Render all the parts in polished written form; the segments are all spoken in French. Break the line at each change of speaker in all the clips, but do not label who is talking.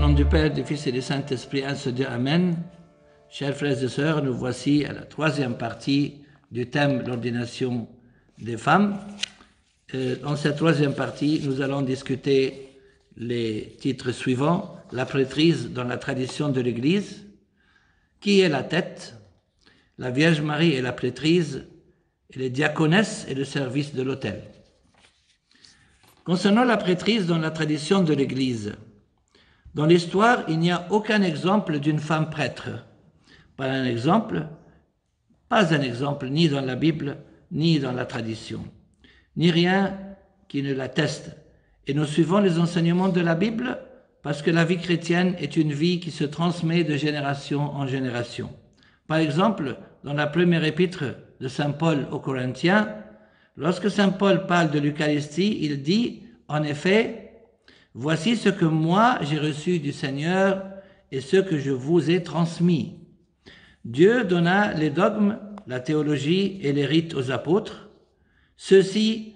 nom du Père, du Fils et du Saint-Esprit, un seul Dieu, Amen. Chers frères et sœurs, nous voici à la troisième partie du thème l'ordination des femmes. Dans cette troisième partie, nous allons discuter les titres suivants. La prêtrise dans la tradition de l'Église, qui est la tête, la Vierge Marie et la prêtrise, et les diaconesses et le service de l'autel. Concernant la prêtrise dans la tradition de l'Église, dans l'histoire, il n'y a aucun exemple d'une femme prêtre. Pas un exemple ni dans la Bible, ni dans la tradition, ni rien qui ne l'atteste. Et nous suivons les enseignements de la Bible parce que la vie chrétienne est une vie qui se transmet de génération en génération. Par exemple, dans la première épître de Saint Paul aux Corinthiens, lorsque Saint Paul parle de l'Eucharistie, il dit, en effet, « Voici ce que moi j'ai reçu du Seigneur et ce que je vous ai transmis. Dieu donna les dogmes, la théologie et les rites aux apôtres. Ceux-ci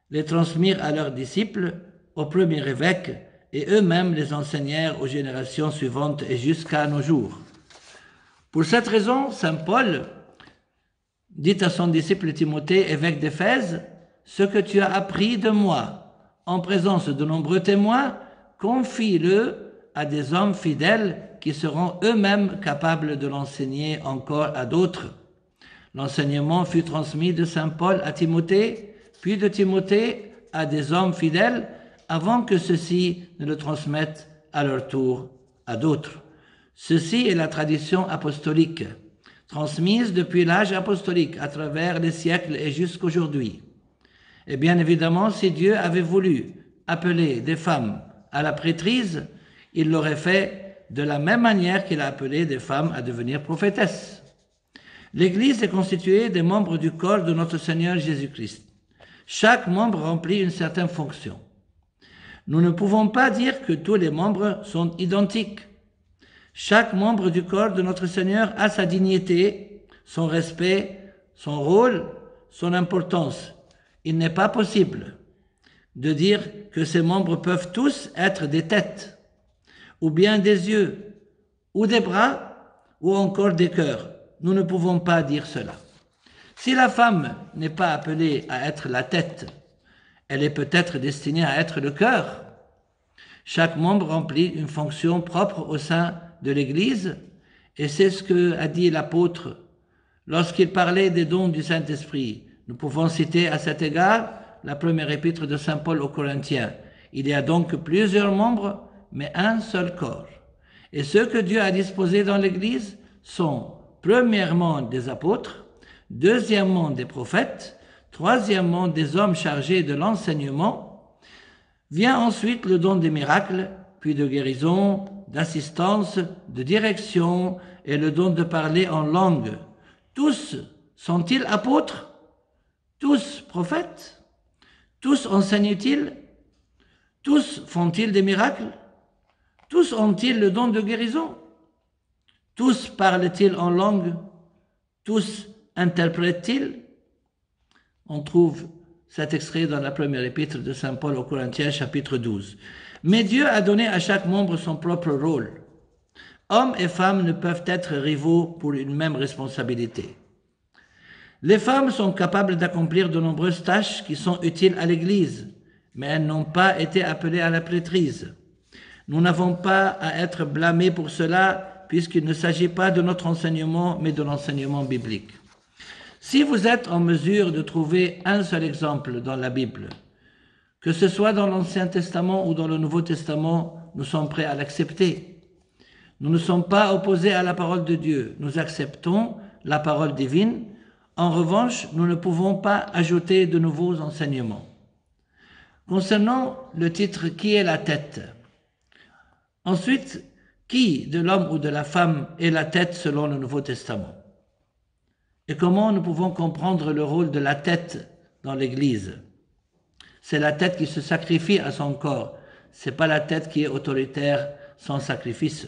les transmirent à leurs disciples, aux premiers évêques, et eux-mêmes les enseignèrent aux générations suivantes et jusqu'à nos jours. » Pour cette raison, Saint Paul dit à son disciple Timothée, évêque d'Éphèse, « Ce que tu as appris de moi, en présence de nombreux témoins, confie-le à des hommes fidèles qui seront eux-mêmes capables de l'enseigner encore à d'autres. » L'enseignement fut transmis de Saint Paul à Timothée, puis de Timothée à des hommes fidèles, avant que ceux-ci ne le transmettent à leur tour à d'autres. Ceci est la tradition apostolique, transmise depuis l'âge apostolique à travers les siècles et jusqu'aujourd'hui. Et bien évidemment, si Dieu avait voulu appeler des femmes à la prêtrise, il l'aurait fait de la même manière qu'il a appelé des femmes à devenir prophétesses. L'Église est constituée des membres du corps de notre Seigneur Jésus-Christ. Chaque membre remplit une certaine fonction. Nous ne pouvons pas dire que tous les membres sont identiques. Chaque membre du corps de notre Seigneur a sa dignité, son respect, son rôle, son importance. Il n'est pas possible de dire que ces membres peuvent tous être des têtes, ou bien des yeux, ou des bras, ou encore des cœurs. Nous ne pouvons pas dire cela. Si la femme n'est pas appelée à être la tête, elle est peut-être destinée à être le cœur. Chaque membre remplit une fonction propre au sein de l'Église, et c'est ce que a dit l'apôtre lorsqu'il parlait des dons du Saint-Esprit. Nous pouvons citer à cet égard la première épître de Saint Paul aux Corinthiens. Il y a donc plusieurs membres, mais un seul corps. Et ceux que Dieu a disposés dans l'Église sont premièrement des apôtres, deuxièmement des prophètes, troisièmement des hommes chargés de l'enseignement. Vient ensuite le don des miracles, puis de guérison, d'assistance, de direction et le don de parler en langue. Tous sont-ils apôtres? Tous prophètes? Tous enseignent-ils? Tous font-ils des miracles? Tous ont-ils le don de guérison? Tous parlent-ils en langue? Tous interprètent-ils? On trouve cet extrait dans la première épître de Saint Paul aux Corinthiens, chapitre 12. Mais Dieu a donné à chaque membre son propre rôle. Hommes et femmes ne peuvent être rivaux pour une même responsabilité. Les femmes sont capables d'accomplir de nombreuses tâches qui sont utiles à l'Église, mais elles n'ont pas été appelées à la prêtrise. Nous n'avons pas à être blâmés pour cela, puisqu'il ne s'agit pas de notre enseignement, mais de l'enseignement biblique. Si vous êtes en mesure de trouver un seul exemple dans la Bible, que ce soit dans l'Ancien Testament ou dans le Nouveau Testament, nous sommes prêts à l'accepter. Nous ne sommes pas opposés à la parole de Dieu, nous acceptons la parole divine. En revanche, nous ne pouvons pas ajouter de nouveaux enseignements. Concernant le titre « Qui est la tête ?» Ensuite, qui de l'homme ou de la femme est la tête selon le Nouveau Testament? Et comment nous pouvons comprendre le rôle de la tête dans l'Église? C'est la tête qui se sacrifie à son corps. C'est pas la tête qui est autoritaire sans sacrifice.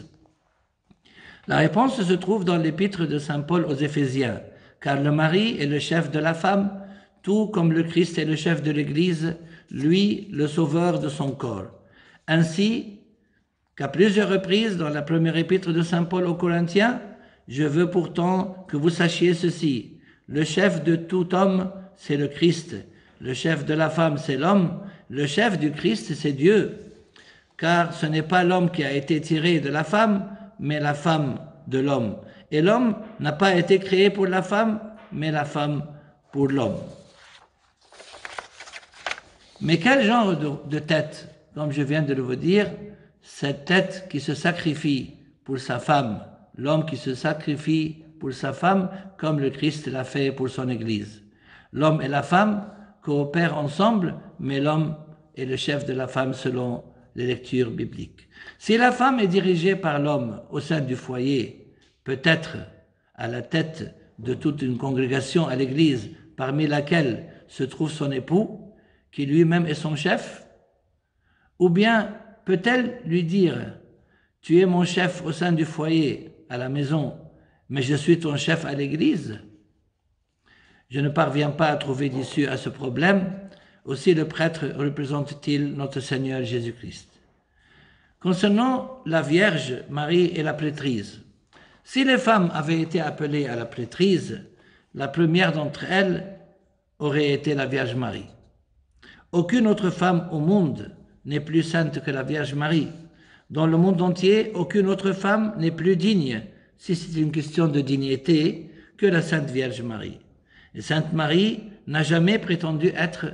La réponse se trouve dans l'épître de Saint Paul aux Éphésiens. Car le mari est le chef de la femme, tout comme le Christ est le chef de l'Église, lui le sauveur de son corps. Ainsi, qu'à plusieurs reprises dans la première épître de saint Paul aux Corinthiens, je veux pourtant que vous sachiez ceci. Le chef de tout homme, c'est le Christ. Le chef de la femme, c'est l'homme. Le chef du Christ, c'est Dieu. Car ce n'est pas l'homme qui a été tiré de la femme, mais la femme de l'homme. Et l'homme n'a pas été créé pour la femme, mais la femme pour l'homme. Mais quel genre de tête, comme je viens de vous dire, cette tête qui se sacrifie pour sa femme, l'homme qui se sacrifie pour sa femme, comme le Christ l'a fait pour son Église. L'homme et la femme coopèrent ensemble, mais l'homme est le chef de la femme selon les lectures bibliques. Si la femme est dirigée par l'homme au sein du foyer, peut-être à la tête de toute une congrégation à l'Église, parmi laquelle se trouve son époux, qui lui-même est son chef, ou bien peut-elle lui dire « Tu es mon chef au sein du foyer, à la maison, mais je suis ton chef à l'Église ?» Je ne parviens pas à trouver d'issue à ce problème. Aussi le prêtre représente-t-il notre Seigneur Jésus-Christ. Concernant la Vierge Marie et la prêtrise, si les femmes avaient été appelées à la prêtrise, la première d'entre elles aurait été la Vierge Marie. Aucune autre femme au monde n'est plus sainte que la Vierge Marie. Dans le monde entier, aucune autre femme n'est plus digne, si c'est une question de dignité, que la Sainte Vierge Marie. Et Sainte Marie n'a jamais prétendu être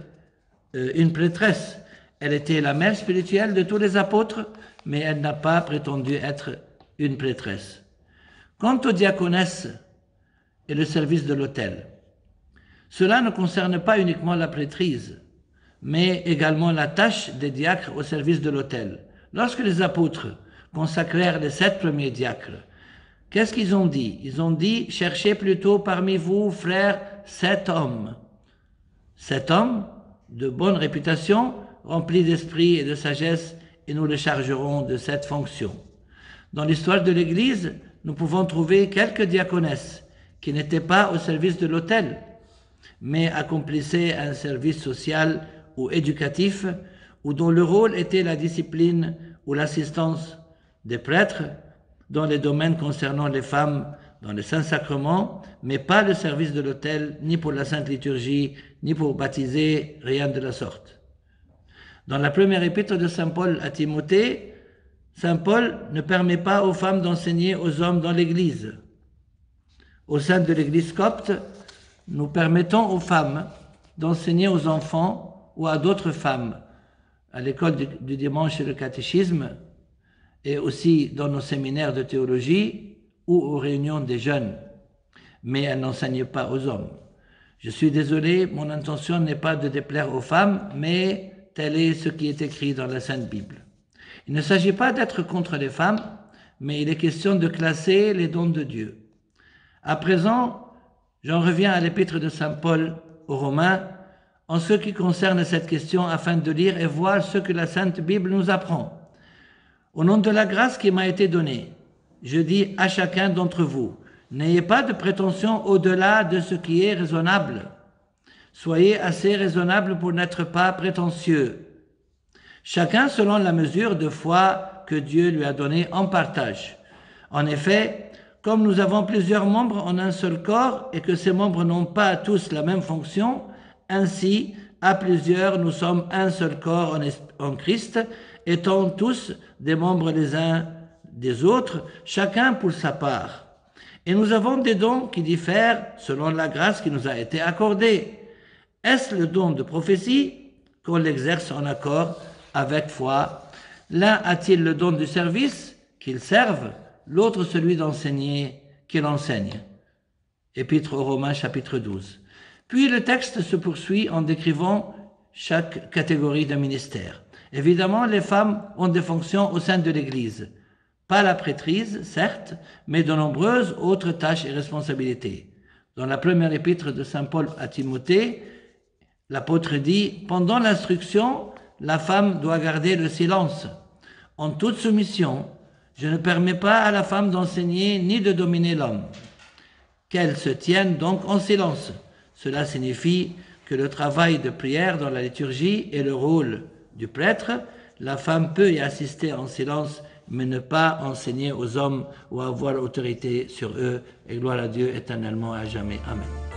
une prêtresse. Elle était la mère spirituelle de tous les apôtres, mais elle n'a pas prétendu être une prêtresse. Quant aux diaconesses et le service de l'autel, cela ne concerne pas uniquement la prêtrise, mais également la tâche des diacres au service de l'autel. Lorsque les apôtres consacrèrent les 7 premiers diacres, qu'est-ce qu'ils ont dit? Ils ont dit « Cherchez plutôt parmi vous, frères, 7 hommes. 7 hommes de bonne réputation, remplis d'esprit et de sagesse, et nous les chargerons de cette fonction. » Dans l'histoire de l'Église, nous pouvons trouver quelques diaconesses qui n'étaient pas au service de l'autel, mais accomplissaient un service social ou éducatif, ou dont le rôle était la discipline ou l'assistance des prêtres dans les domaines concernant les femmes dans les saints sacrements, mais pas le service de l'autel, ni pour la sainte liturgie, ni pour baptiser, rien de la sorte. Dans la première épître de saint Paul à Timothée, saint Paul ne permet pas aux femmes d'enseigner aux hommes dans l'Église. Au sein de l'Église copte, nous permettons aux femmes d'enseigner aux enfants ou à d'autres femmes, à l'école du dimanche et le catéchisme, et aussi dans nos séminaires de théologie ou aux réunions des jeunes, mais elles n'enseignent pas aux hommes. Je suis désolé, mon intention n'est pas de déplaire aux femmes, mais tel est ce qui est écrit dans la Sainte Bible. Il ne s'agit pas d'être contre les femmes, mais il est question de classer les dons de Dieu. À présent, j'en reviens à l'épître de saint Paul aux Romains, en ce qui concerne cette question, afin de lire et voir ce que la Sainte Bible nous apprend. Au nom de la grâce qui m'a été donnée, je dis à chacun d'entre vous, n'ayez pas de prétention au-delà de ce qui est raisonnable. Soyez assez raisonnable pour n'être pas prétentieux. Chacun selon la mesure de foi que Dieu lui a donnée en partage. En effet, comme nous avons plusieurs membres en un seul corps et que ces membres n'ont pas tous la même fonction, ainsi, à plusieurs, nous sommes un seul corps en Christ, étant tous des membres les uns des autres, chacun pour sa part. Et nous avons des dons qui diffèrent selon la grâce qui nous a été accordée. Est-ce le don de prophétie qu'on l'exerce en accord avec foi? L'un a-t-il le don du service qu'il serve, l'autre celui d'enseigner qu'il enseigne. Épître aux Romains chapitre 12. Puis le texte se poursuit en décrivant chaque catégorie de ministère. Évidemment, les femmes ont des fonctions au sein de l'Église. Pas la prêtrise, certes, mais de nombreuses autres tâches et responsabilités. Dans la première épître de saint Paul à Timothée, l'apôtre dit « Pendant l'instruction, la femme doit garder le silence. En toute soumission, je ne permets pas à la femme d'enseigner ni de dominer l'homme. Qu'elle se tienne donc en silence. Cela signifie que le travail de prière dans la liturgie est le rôle du prêtre. La femme peut y assister en silence, mais ne pas enseigner aux hommes ou avoir autorité sur eux. Et gloire à Dieu éternellement à jamais. Amen.